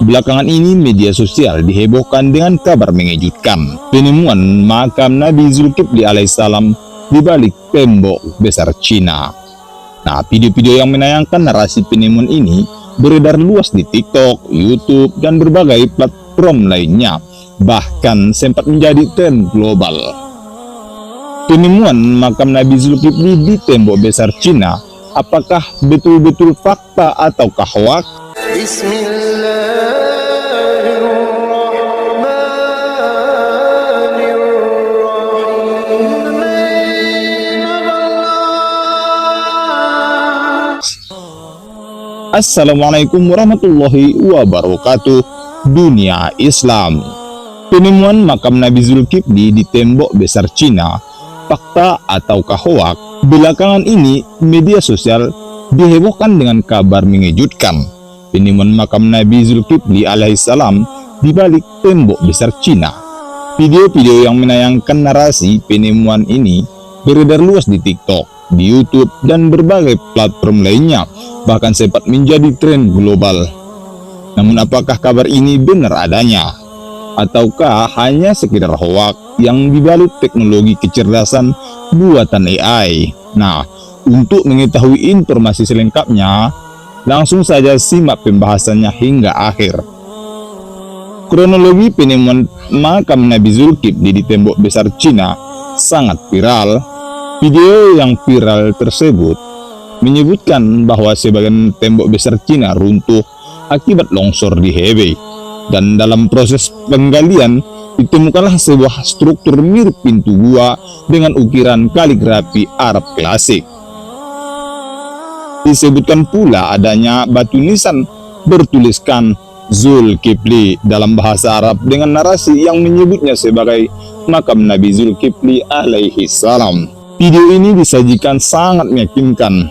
Belakangan ini media sosial dihebohkan dengan kabar mengejutkan penemuan makam Nabi Zulkifli alaihissalam di balik tembok besar Cina. Nah, video-video yang menayangkan narasi penemuan ini beredar luas di TikTok, YouTube, dan berbagai platform lainnya, bahkan sempat menjadi tren global. Penemuan makam Nabi Zulkifli di tembok besar Cina, apakah betul-betul fakta ataukah hoax? Assalamualaikum warahmatullahi wabarakatuh. Dunia Islam. Penemuan makam Nabi Zulkifli di tembok besar Cina, fakta ataukah hoax? Belakangan ini media sosial dihebohkan dengan kabar mengejutkan penemuan makam Nabi Zulkifli alaihissalam di balik tembok besar Cina. Video-video yang menayangkan narasi penemuan ini beredar luas di TikTok, di YouTube, dan berbagai platform lainnya, bahkan sempat menjadi tren global. Namun apakah kabar ini benar adanya? Ataukah hanya sekedar hoax yang dibalut teknologi kecerdasan buatan AI? Nah, untuk mengetahui informasi selengkapnya, langsung saja simak pembahasannya hingga akhir. Kronologi penemuan makam Nabi Zulkifli di tembok besar Cina sangat viral. Video yang viral tersebut menyebutkan bahwa sebagian tembok besar Cina runtuh akibat longsor di Hebei, dan dalam proses penggalian ditemukanlah sebuah struktur mirip pintu gua dengan ukiran kaligrafi Arab klasik. Disebutkan pula adanya batu nisan bertuliskan Zulkifli dalam bahasa Arab dengan narasi yang menyebutnya sebagai makam Nabi Zulkifli alaihi salam. Video ini disajikan sangat meyakinkan,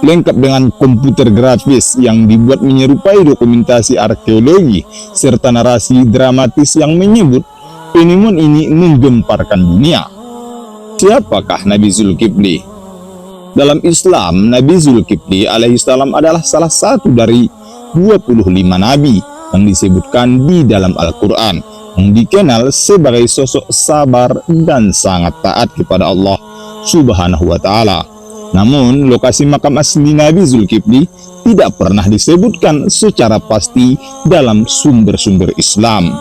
lengkap dengan komputer grafis yang dibuat menyerupai dokumentasi arkeologi serta narasi dramatis yang menyebut penemuan ini menggemparkan dunia. Siapakah Nabi Zulkifli? Dalam Islam, Nabi Zulkifli alaihissalam adalah salah satu dari 25 nabi yang disebutkan di dalam Al-Quran, yang dikenal sebagai sosok sabar dan sangat taat kepada Allah Subhanahu wa Ta'ala. Namun, lokasi makam asli Nabi Zulkifli tidak pernah disebutkan secara pasti dalam sumber-sumber Islam.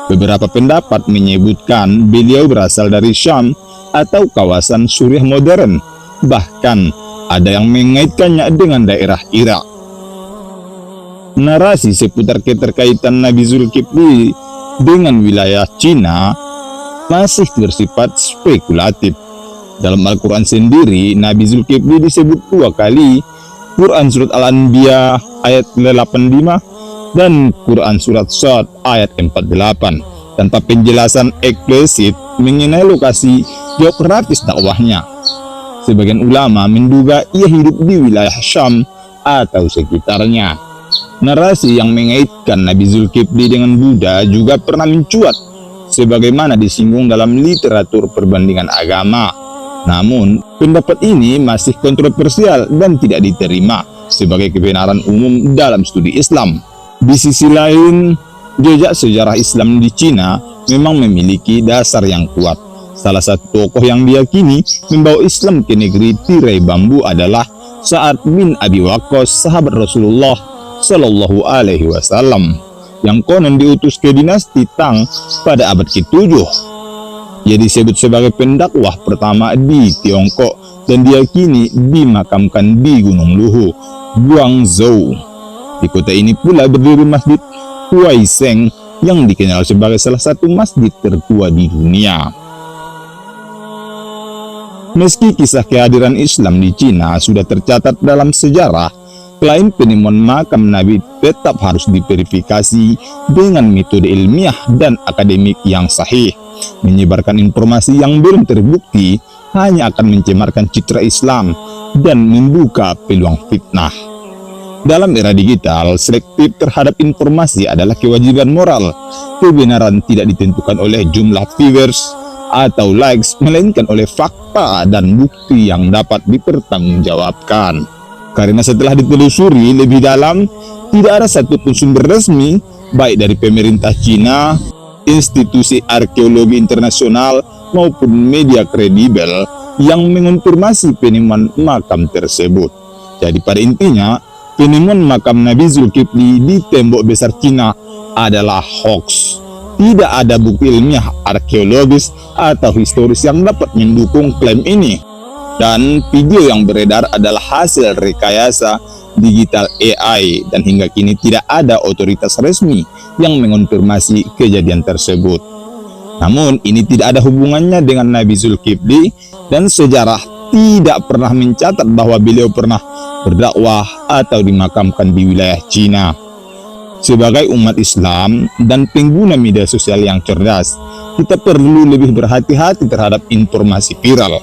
Beberapa pendapat menyebutkan beliau berasal dari Syam atau kawasan Suriah modern, bahkan ada yang mengaitkannya dengan daerah Irak. Narasi seputar keterkaitan Nabi Zulkifli dengan wilayah Cina masih bersifat spekulatif. Dalam Al-Quran sendiri, Nabi Zulkifli disebut 2 kali, Quran Surat Al-Anbiya ayat 85 dan Quran Surat Shad ayat 48, tanpa penjelasan eksplisit mengenai lokasi geografis dakwahnya. Sebagian ulama menduga ia hidup di wilayah Syam atau sekitarnya. Narasi yang mengaitkan Nabi Zulkifli dengan Buddha juga pernah mencuat, sebagaimana disinggung dalam literatur perbandingan agama. Namun, pendapat ini masih kontroversial dan tidak diterima sebagai kebenaran umum dalam studi Islam. Di sisi lain, jejak sejarah Islam di Cina memang memiliki dasar yang kuat. Salah satu tokoh yang diyakini membawa Islam ke negeri tirai bambu adalah Sa'ad bin Abi Waqqas, sahabat Rasulullah Shallallahu Alaihi Wasallam, yang konon diutus ke dinasti Tang pada abad ke-7. Ia disebut sebagai pendakwah pertama di Tiongkok dan diyakini dimakamkan di Gunung Luhu, Guangzhou. Di kota ini pula berdiri Masjid Huaisheng yang dikenal sebagai salah satu masjid tertua di dunia. Meski kisah kehadiran Islam di Cina sudah tercatat dalam sejarah, klaim penemuan makam Nabi tetap harus diverifikasi dengan metode ilmiah dan akademik yang sahih. Menyebarkan informasi yang belum terbukti hanya akan mencemarkan citra Islam dan membuka peluang fitnah. Dalam era digital, selektif terhadap informasi adalah kewajiban moral. Kebenaran tidak ditentukan oleh jumlah viewers atau likes, melainkan oleh fakta dan bukti yang dapat dipertanggungjawabkan. Karena setelah ditelusuri lebih dalam, Tidak ada satupun sumber resmi, baik dari pemerintah Cina, institusi arkeologi internasional, maupun media kredibel yang mengonfirmasi penemuan makam tersebut. Jadi pada intinya, penemuan makam Nabi Zulkifli di tembok besar Cina adalah hoax. Tidak ada bukti ilmiah, arkeologis, atau historis yang dapat mendukung klaim ini. Dan video yang beredar adalah hasil rekayasa digital AI, dan hingga kini tidak ada otoritas resmi yang mengonfirmasi kejadian tersebut. Namun ini tidak ada hubungannya dengan Nabi Zulkifli, dan sejarah tidak pernah mencatat bahwa beliau pernah berdakwah atau dimakamkan di wilayah Cina. Sebagai umat Islam dan pengguna media sosial yang cerdas, kita perlu lebih berhati-hati terhadap informasi viral.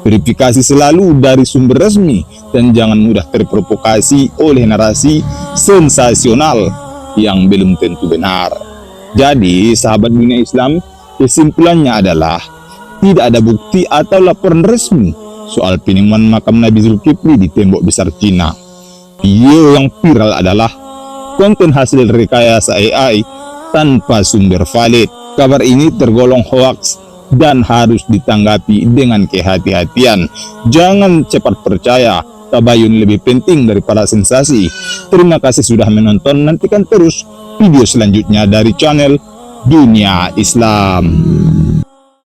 Verifikasi selalu dari sumber resmi dan jangan mudah terprovokasi oleh narasi sensasional yang belum tentu benar. Jadi, sahabat dunia Islam, kesimpulannya adalah tidak ada bukti atau laporan resmi soal penemuan makam Nabi Zulkifli di tembok besar Cina. Video yang viral adalah konten hasil rekayasa AI tanpa sumber valid. Kabar ini tergolong hoaks dan harus ditanggapi dengan kehati-hatian. Jangan cepat percaya, tabayun lebih penting daripada sensasi. Terima kasih sudah menonton, nantikan terus video selanjutnya dari channel Dunia Islam.